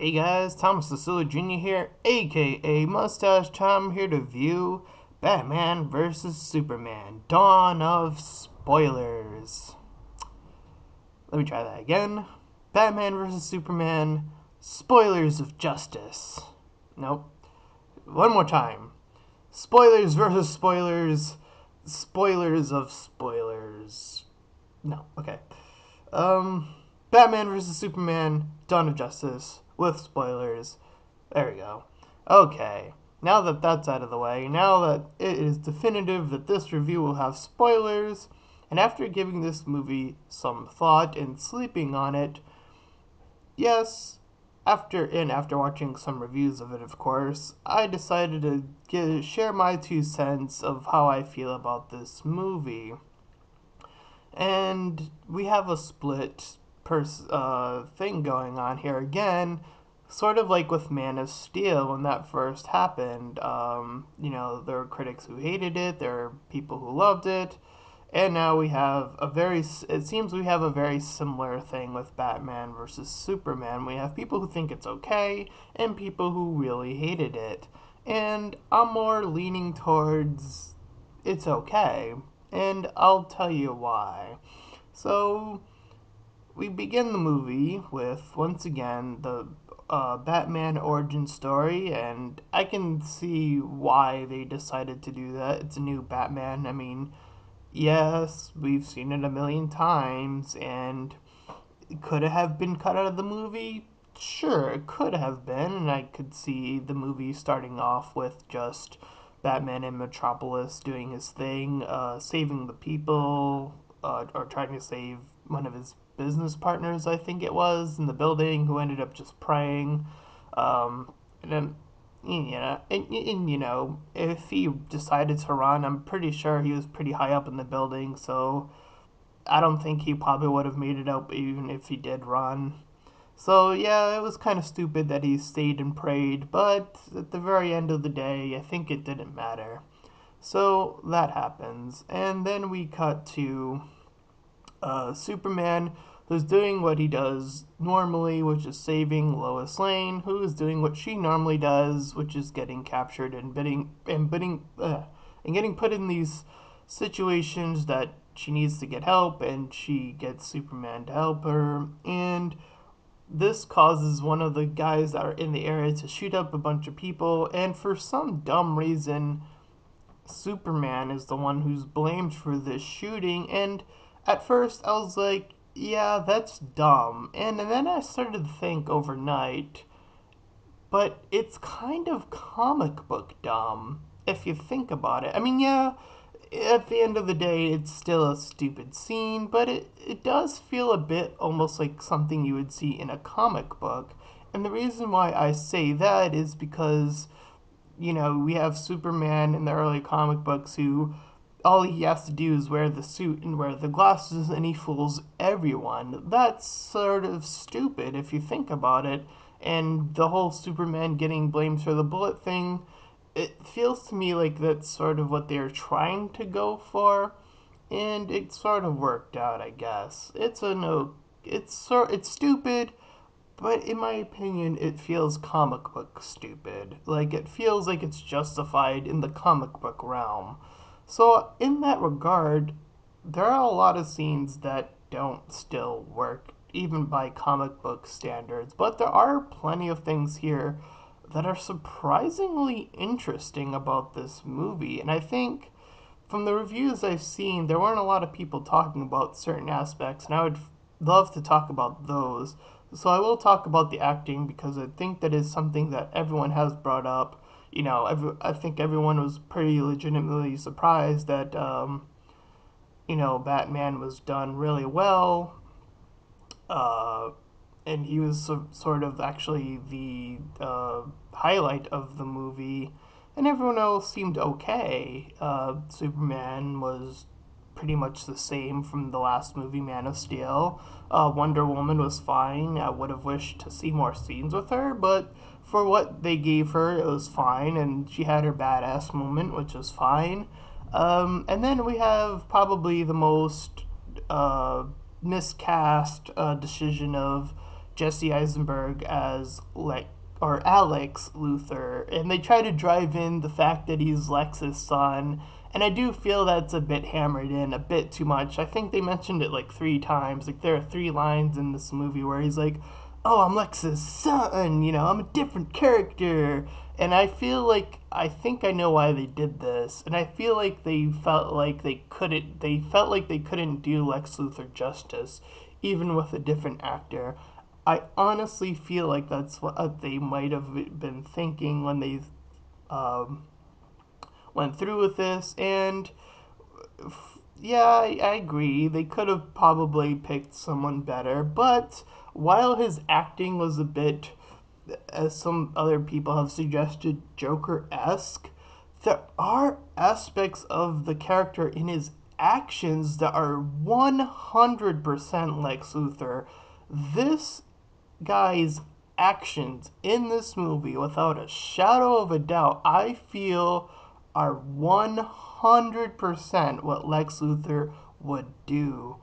Hey guys, Thomas the Jr. here, aka Mustached. I'm here to view Batman vs. Superman Dawn of Spoilers. Let me try that again. Batman vs. Superman Spoilers of Justice. Nope. One more time. Spoilers versus spoilers. Spoilers of spoilers. No, okay. Um, Batman vs. Superman Dawn of Justice with spoilers. There we go. Okay, now that that's out of the way, now that it is definitive that this review will have spoilers, and after giving this movie some thought and sleeping on it, yes, after watching some reviews of it, of course, I decided to share my 2 cents of how I feel about this movie. And we have a split thing going on here again, sort of like with Man of Steel when that first happened. There were critics who hated it, there are people who loved it, and now we have it seems we have a very similar thing with Batman versus Superman. We have people who think it's okay and people who really hated it. And I'm more leaning towards it's okay, and I'll tell you why. So, we begin the movie with, once again, the Batman origin story, and I can see why they decided to do that. It's a new Batman. I mean, yes, we've seen it a million times, and could it have been cut out of the movie? Sure, it could have been, and I could see the movie starting off with just Batman in Metropolis doing his thing, saving the people, or trying to save one of his business partners, I think it was, in the building, who ended up just praying. And then, if he decided to run, I'm pretty sure he was pretty high up in the building, so I don't think he probably would have made it up even if he did run. So yeah, it was kind of stupid that he stayed and prayed, but at the very end of the day, I think it didn't matter. So that happens, and then we cut to Superman, who's doing what he does normally, which is saving Lois Lane, who is doing what she normally does, which is getting captured and getting put in these situations that she needs to get help, and she gets Superman to help her, and this causes one of the guys that are in the area to shoot up a bunch of people, and for some dumb reason, Superman is the one who's blamed for this shooting. And at first, I was like, yeah, that's dumb. And then I started to think overnight, but it's kind of comic book dumb if you think about it. I mean, yeah, at the end of the day, it's still a stupid scene, but it does feel a bit almost like something you would see in a comic book. And the reason why I say that is because, we have Superman in the early comic books who all he has to do is wear the suit and wear the glasses and he fools everyone. That's sort of stupid if you think about it. And the whole Superman getting blamed for the bullet thing, it feels to me like that's sort of what they're trying to go for, and it sort of worked out, I guess. It's stupid, but in my opinion, it feels comic book stupid. Like, it feels like it's justified in the comic book realm. So, in that regard, there are a lot of scenes that don't still work, even by comic book standards, but there are plenty of things here that are surprisingly interesting about this movie. And I think from the reviews I've seen, there weren't a lot of people talking about certain aspects, and I would love to talk about those. So I will talk about the acting because I think that is something that everyone has brought up. I think everyone was pretty legitimately surprised that Batman was done really well, uh, and he was sort of actually the highlight of the movie, and everyone else seemed okay. Superman was pretty much the same from the last movie, Man of Steel. Wonder Woman was fine. I would have wished to see more scenes with her, but for what they gave her, it was fine, and she had her badass moment, which was fine. And then we have probably the most uh, miscast decision of Jesse Eisenberg as or Alex Luthor, and they try to drive in the fact that he's Lex's son. And I do feel that's a bit hammered in a bit too much. I think they mentioned it like 3 times. Like there are 3 lines in this movie where he's like, "Oh, I'm Lex's son. I'm a different character." And I think I know why they did this. And I feel like they felt like they couldn't. They felt like they couldn't do Lex Luthor justice, even with a different actor. I honestly feel like that's what they might have been thinking when they um, went through with this. And yeah, I agree. They could have probably picked someone better. But while his acting was a bit, as some other people have suggested, Joker esque, there are aspects of the character in his actions that are 100% Lex Luthor. This guy's actions in this movie, without a shadow of a doubt, I feel are 100% what Lex Luthor would do.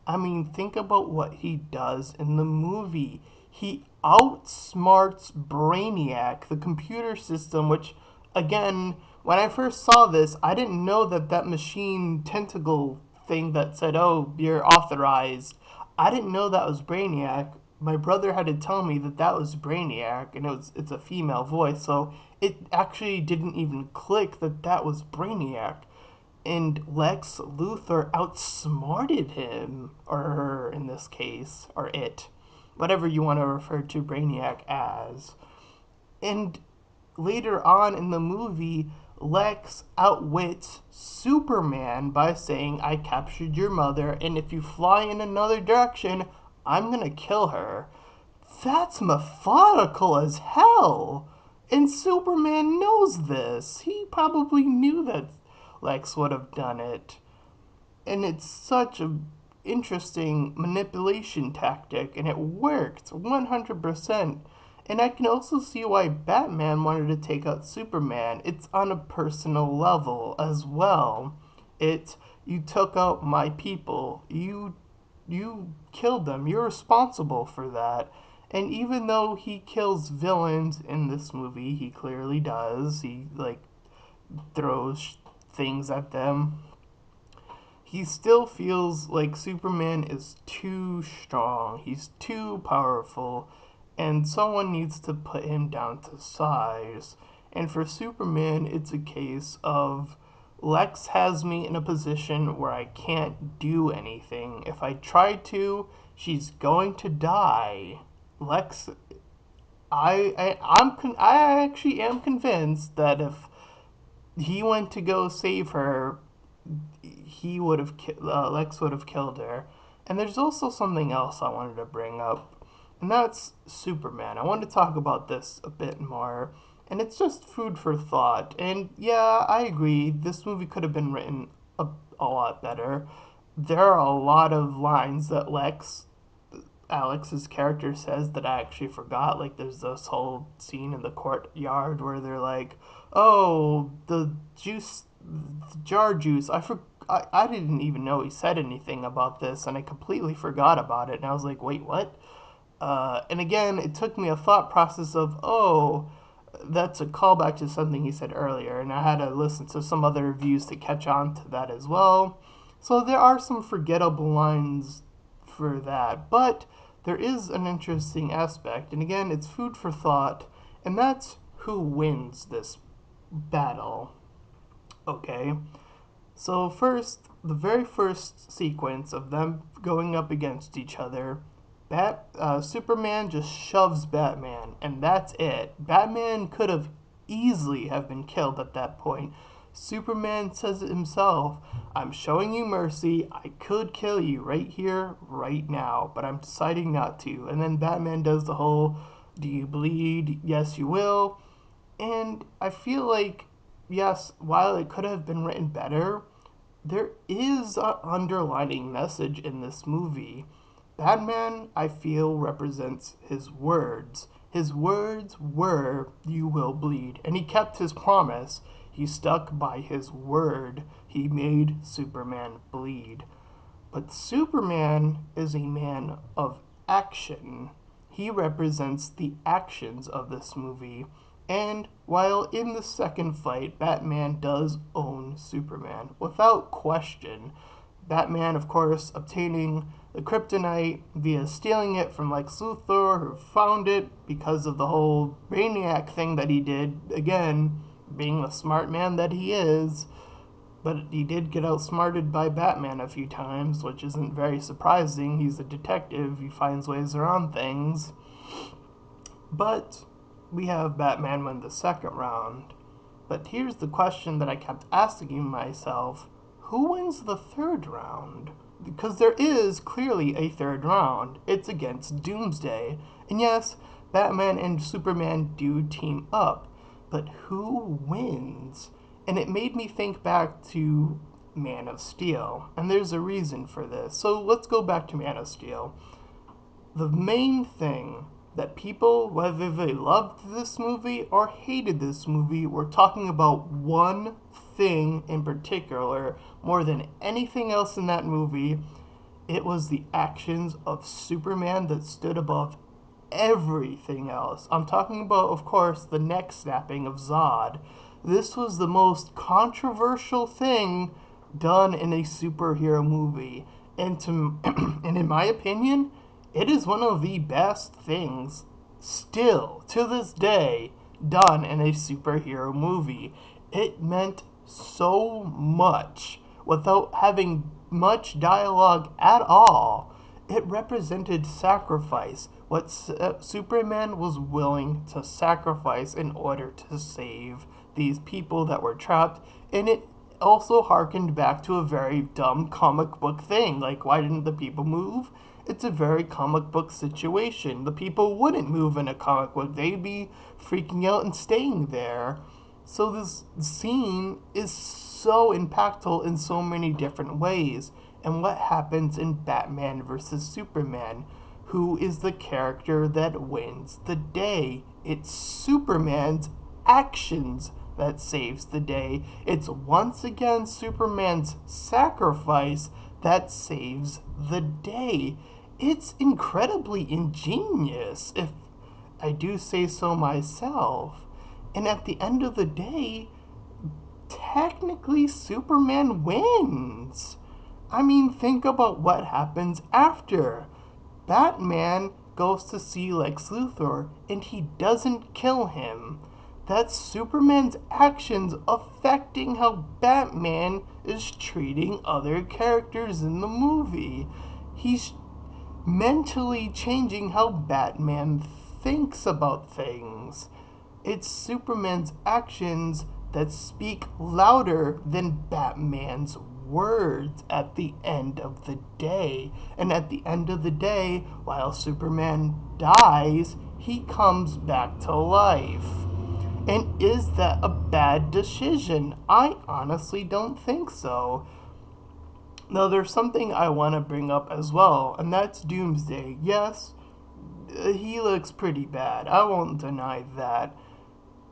I mean, think about what he does in the movie. He outsmarts Brainiac, the computer system, which, again, when I first saw this, I didn't know that machine tentacle thing that said, "Oh, you're authorized." I didn't know that was Brainiac. My brother had to tell me that was Brainiac, and it's a female voice, so it actually didn't even click that was Brainiac. And Lex Luthor outsmarted him, or her in this case, or it, whatever you want to refer to Brainiac as. And later on in the movie, Lex outwits Superman by saying, "I captured your mother, and if you fly in another direction, I'm gonna kill her." That's methodical as hell. And Superman knows this. He probably knew that Lex would have done it. And it's such a interesting manipulation tactic, and it worked 100%. And I can also see why Batman wanted to take out Superman. It's on a personal level as well. It's, "You took out my people. You killed them. You're responsible for that." And even though he kills villains in this movie, he clearly does. He throws things at them. He still feels like Superman is too strong. He's too powerful, and someone needs to put him down to size. And for Superman, it's a case of Lex has me in a position where I can't do anything. If I try to, she's going to die. Lex, I actually am convinced that if he went to go save her, he would have Lex would have killed her. And there's also something else I wanted to bring up, and that's Superman. I want to talk about this a bit more, and it's just food for thought. And yeah, I agree. This movie could have been written a lot better. There are a lot of lines that Alex's character says that I actually forgot. Like there's this whole scene in the courtyard where they're like, "Oh, the juice, the jar juice." I didn't even know he said anything about this, and I completely forgot about it. And I was like, "Wait, what?" And again, it took me a thought process of, "Oh, that's a callback to something he said earlier," and I had to listen to some other reviews to catch on to that as well. So there are some forgettable lines for that, but there is an interesting aspect, and again, it's food for thought, and that's who wins this battle. Okay, so first, the very first sequence of them going up against each other, Superman just shoves Batman, and that's it. Batman could have easily have been killed at that point. Superman says it himself, "I'm showing you mercy. I could kill you right here, right now, but I'm deciding not to." And then Batman does the whole, "Do you bleed? Yes, you will." And I feel like, yes, while it could have been written better, there is an underlining message in this movie. Batman, I feel, represents his words. His words were, "You will bleed." And he kept his promise. He stuck by his word. He made Superman bleed. But Superman is a man of action. He represents the actions of this movie. And while in the second fight, Batman does own Superman, without question. Batman, of course, obtaining the kryptonite via stealing it from Lex Luthor, who found it because of the whole Brainiac thing that he did. Again, being the smart man that he is. But he did get outsmarted by Batman a few times, which isn't very surprising. He's a detective, he finds ways around things. But we have Batman win the second round. But here's the question that I kept asking myself: who wins the third round? Because there is clearly a third round. It's against Doomsday. And yes, Batman and Superman do team up. But who wins? And it made me think back to Man of Steel. And there's a reason for this. So let's go back to Man of Steel. The main thing that people, whether they loved this movie or hated this movie, were talking about one thing in particular more than anything else in that movie. It was the actions of Superman that stood above everything else. I'm talking about, of course, the neck snapping of Zod. This was the most controversial thing done in a superhero movie. And in my opinion, it is one of the best things still to this day done in a superhero movie. It meant so much without having much dialogue at all. It represented sacrifice, what Superman was willing to sacrifice in order to save these people that were trapped, and it also harkened back to a very dumb comic book thing. Like, why didn't the people move? It's a very comic book situation. The people wouldn't move in a comic book, they'd be freaking out and staying there. So this scene is so impactful in so many different ways. And what happens in Batman vs. Superman? Who is the character that wins the day? It's Superman's actions that saves the day. It's once again Superman's sacrifice that saves the day. It's incredibly ingenious, if I do say so myself. And at the end of the day, technically Superman wins. I mean, think about what happens after. Batman goes to see Lex Luthor and he doesn't kill him. That's Superman's actions affecting how Batman is treating other characters in the movie. He's mentally changing how Batman thinks about things. It's Superman's actions that speak louder than Batman's words at the end of the day. And at the end of the day, while Superman dies, he comes back to life. And is that a bad decision? I honestly don't think so. Now, there's something I want to bring up as well, and that's Doomsday. Yes, he looks pretty bad. I won't deny that.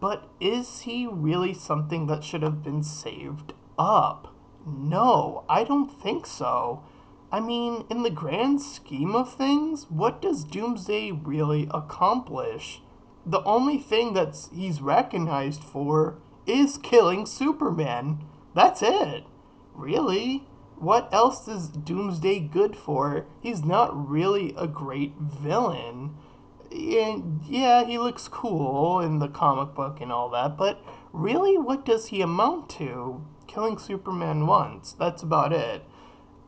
But is he really something that should have been saved up? No, I don't think so. I mean, in the grand scheme of things, what does Doomsday really accomplish? The only thing that he's recognized for is killing Superman. That's it. Really? What else is Doomsday good for? He's not really a great villain. And yeah, he looks cool in the comic book and all that, but really, what does he amount to? Killing Superman once. That's about it.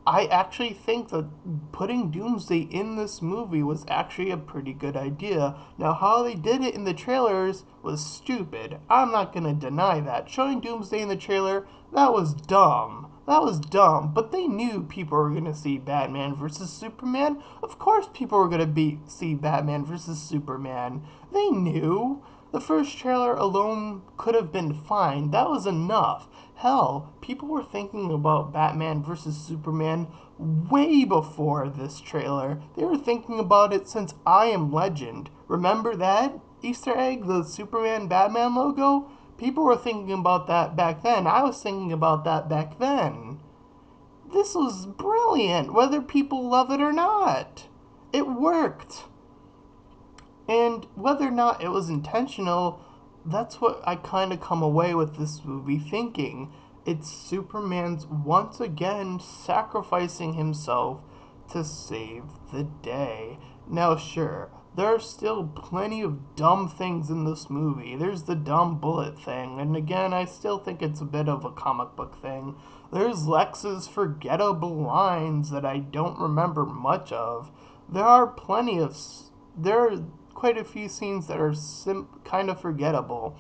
I actually think that putting Doomsday in this movie was actually a pretty good idea. Now, how they did it in the trailers was stupid. I'm not gonna deny that. Showing Doomsday in the trailer, that was dumb. That was dumb, but they knew people were gonna see Batman versus Superman. Of course people were gonna see Batman versus Superman. They knew. The first trailer alone could have been fine. That was enough. Hell, people were thinking about Batman vs. Superman way before this trailer. They were thinking about it since I Am Legend. Remember that Easter egg, the Superman Batman logo? People were thinking about that back then. I was thinking about that back then. This was brilliant, whether people love it or not. It worked. And whether or not it was intentional, that's what I kind of come away with this movie thinking. It's Superman's once again sacrificing himself to save the day. Now, sure, there are still plenty of dumb things in this movie. There's the dumb bullet thing, and again, I still think it's a bit of a comic book thing. There's Lex's forgettable lines that I don't remember much of. There are plenty of. There are quite a few scenes that are kind of forgettable.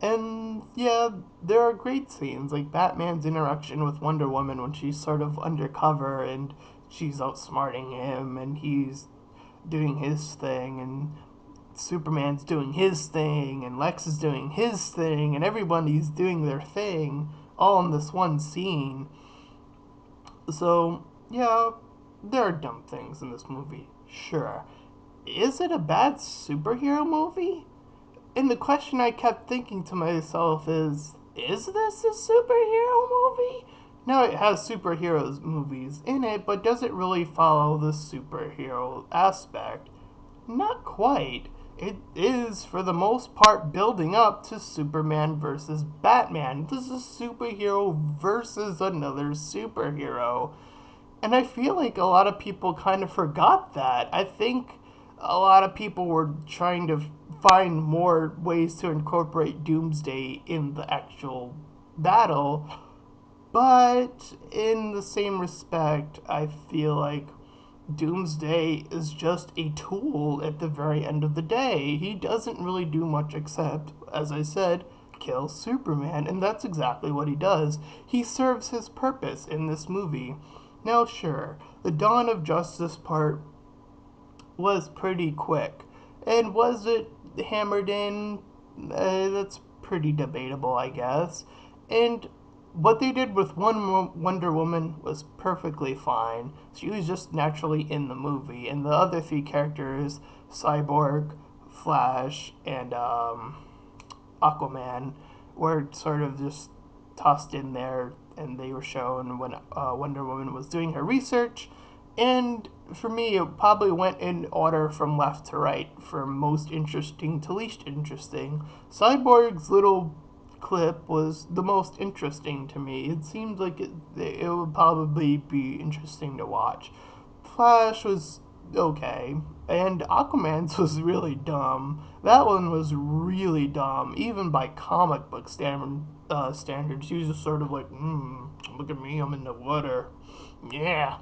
And yeah, there are great scenes like Batman's interaction with Wonder Woman when she's sort of undercover and she's outsmarting him and he's doing his thing and Superman's doing his thing and Lex is doing his thing and everybody's doing their thing all in this one scene. So, yeah, there are dumb things in this movie, sure. Is it a bad superhero movie? And the question I kept thinking to myself is this a superhero movie? Now it has superheroes movies in it, but does it really follow the superhero aspect? Not quite. It is, for the most part, building up to Superman versus Batman. This is a superhero versus another superhero. And I feel like a lot of people kind of forgot that. I think a lot of people were trying to find more ways to incorporate Doomsday in the actual battle. But in the same respect, I feel like Doomsday is just a tool at the very end of the day. He doesn't really do much except, as I said, kill Superman, and that's exactly what he does. He serves his purpose in this movie. Now, sure, the Dawn of Justice part was pretty quick. And was it hammered in? That's pretty debatable, I guess. And what they did with one Wonder Woman was perfectly fine. She was just naturally in the movie. And the other three characters, Cyborg, Flash, and Aquaman, were sort of just tossed in there and they were shown when Wonder Woman was doing her research. And for me, it probably went in order from left to right, from most interesting to least interesting. Cyborg's little clip was the most interesting to me. It seemed like it would probably be interesting to watch. Flash was okay, and Aquaman's was really dumb. That one was really dumb, even by comic book standards. He was just sort of like, look at me, I'm in the water. Yeah.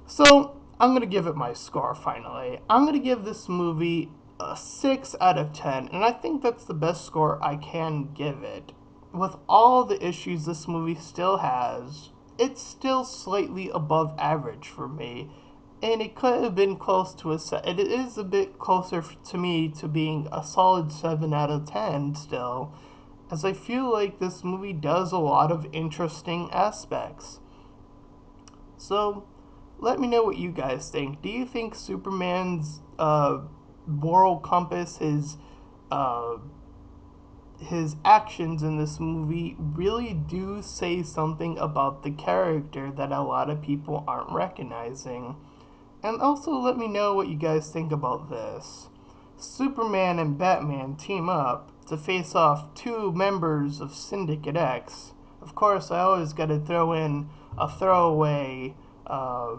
So, I'm gonna give it my score finally. I'm gonna give this movie a 6 out of 10, and I think that's the best score I can give it. With all the issues this movie still has, it's still slightly above average for me, and it could have been close to it is a bit closer to me to being a solid 7 out of 10 still, as I feel like this movie does a lot of interesting aspects. So, let me know what you guys think. Do you think Superman's moral compass, uh, his actions in this movie really do say something about the character that a lot of people aren't recognizing? And also let me know what you guys think about this. Superman and Batman team up to face off two members of Syndicate X. Of course, I always gotta throw in a throwaway, uh,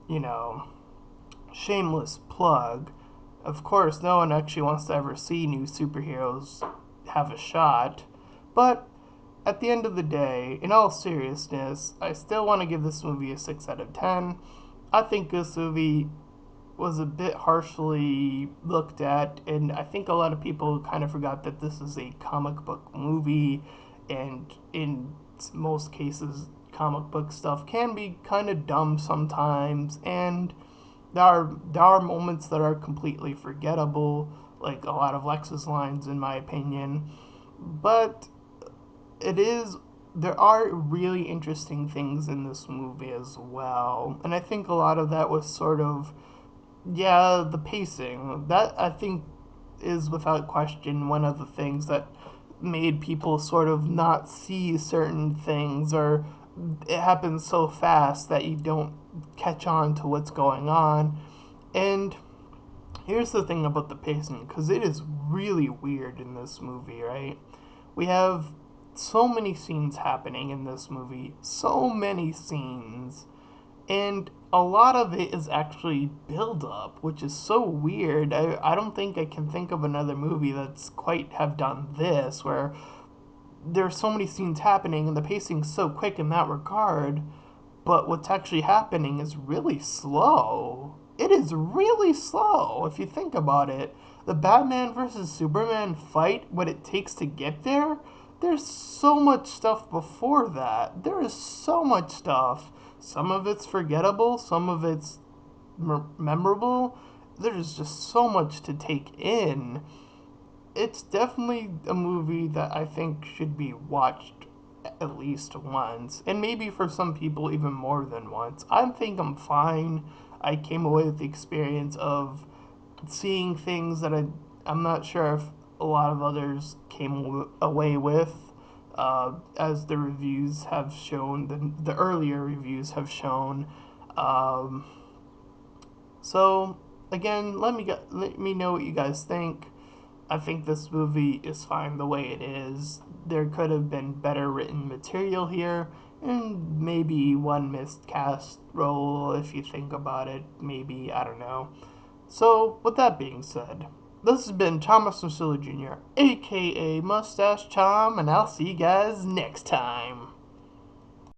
you know, shameless plug. Of course, no one actually wants to ever see new superheroes have a shot, but at the end of the day, in all seriousness, I still want to give this movie a 6 out of 10. I think this movie was a bit harshly looked at, and I think a lot of people kind of forgot that this is a comic book movie, and in most cases, comic book stuff can be kind of dumb sometimes, and there are moments that are completely forgettable, like a lot of Lex's lines, in my opinion. But it is there are really interesting things in this movie as well, and I think a lot of that was sort of the pacing. That I think is without question one of the things that made people sort of not see certain things, or it happens so fast that you don't catch on to what's going on. And Here's the thing about the pacing, because it is really weird in this movie, right? We have so many scenes happening in this movie, so many scenes, and a lot of it is actually build up, which is so weird. I don't think I can think of another movie that's quite have done this, where there's so many scenes happening and the pacing's so quick in that regard, but what's actually happening is really slow. It is really slow if you think about it. The Batman versus Superman fight, what it takes to get there, there's so much stuff before that. There is so much stuff. Some of it's forgettable, some of it's memorable. There's just so much to take in. It's definitely a movie that I think should be watched at least once, and maybe for some people even more than once. I think I'm fine. I came away with the experience of seeing things that I'm not sure if a lot of others came away with, as the reviews have shown, the earlier reviews have shown. Um, so again, let me know what you guys think. I think this movie is fine the way it is. There could have been better written material here, and maybe one miscast role if you think about it. Maybe, I don't know. So, with that being said, this has been Thomas Masilla Jr., aka Mustache Tom, and I'll see you guys next time.